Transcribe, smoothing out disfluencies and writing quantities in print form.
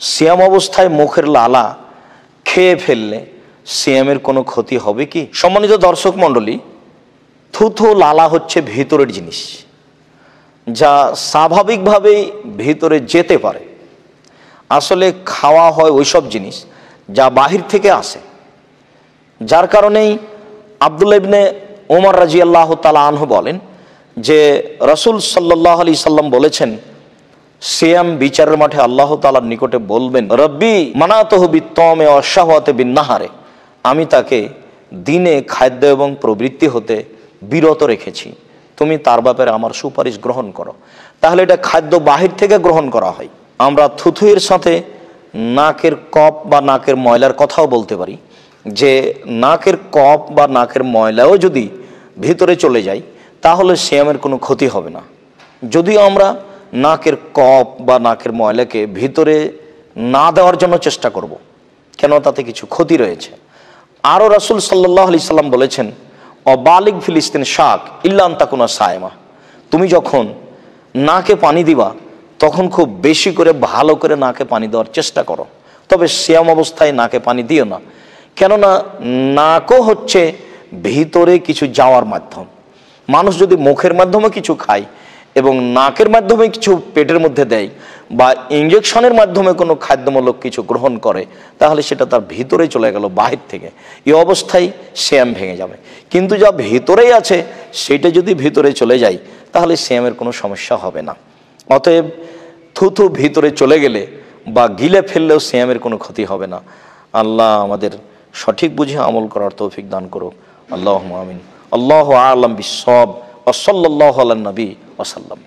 সিয়াম অবস্থায় মুখের লালা খেয়ে ফেললে সিয়ামের কোনো ক্ষতি হবে কি? সম্মানিত দর্শক মণ্ডলী, থুথু লালা হচ্ছে ভিতরের জিনিস, যা স্বাভাবিকভাবেই ভিতরে যেতে পারে। আসলে খাওয়া হয় ওইসব জিনিস যা বাহির থেকে আসে, যার কারণেই আব্দুল্লাহ ইবনে ওমর রাদিয়াল্লাহু তাআলা আনহু বলেন যে রাসূল সাল্লাল্লাহু আলাইহি সাল্লাম বলেছেন, সিয়াম বিচারের মাঠে আল্লাহ তাআলার নিকটে বলবেন, রব্বি মানাতুহু বিত্তমে ওয়া শাহওয়াতি বিন্নাহারে, আমি তাকে দিনে খাদ্য এবং প্রবৃত্তি হতে বিরত রেখেছি, তুমি তার ব্যাপারে আমার সুপারিশ গ্রহণ করো। তাহলে এটা খাদ্য বাহির থেকে গ্রহণ করা হয়। আমরা থুথুয়ের সাথে নাকের কপ বা নাকের ময়লার কথাও বলতে পারি, যে নাকের কপ বা নাকের ময়লাও যদি ভিতরে চলে যায় তাহলে সিয়ামের কোনো ক্ষতি হবে না। যদিও আমরা নাকের কপ বা নাকের ময়লাকে ভিতরে না দেওয়ার জন্য চেষ্টা করব, কেন তাতে কিছু ক্ষতি রয়েছে। আরও রাসূল সাল্লাল্লাহু আলাইহি সাল্লাম বলেছেন, অবালিগ ফিলিস্তিন শাক ইল্লান তাকুনা সায়মা, তুমি যখন নাকে পানি দিবা তখন খুব বেশি করে ভালো করে নাকে পানি দেওয়ার চেষ্টা করো, তবে সিয়াম অবস্থায় নাকে পানি দিও না। কেননা নাকও হচ্ছে ভিতরে কিছু যাওয়ার মাধ্যম। মানুষ যদি মুখের মাধ্যমে কিছু খায় এবং নাকের মাধ্যমে কিছু পেটের মধ্যে দেয় বা ইঞ্জেকশনের মাধ্যমে কোনো খাদ্যমূলক কিছু গ্রহণ করে, তাহলে সেটা তার ভিতরে চলে গেল বাহির থেকে, এই অবস্থায় সিয়াম ভেঙে যাবে। কিন্তু যা ভিতরেই আছে সেটা যদি ভিতরে চলে যায় তাহলে সিয়ামের কোনো সমস্যা হবে না। অতএব থুথু ভিতরে চলে গেলে বা গিলে ফেললেও সিয়ামের কোনো ক্ষতি হবে না। আল্লাহ আমাদের সঠিক বুঝে আমল করার তৌফিক দান করুক। আল্লাহুম্মা আমিন। আল্লাহু আ'লাম বিস-সাওয়াব ওয়া সাল্লাল্লাহু আলা নবী ওয়া সাল্লাম।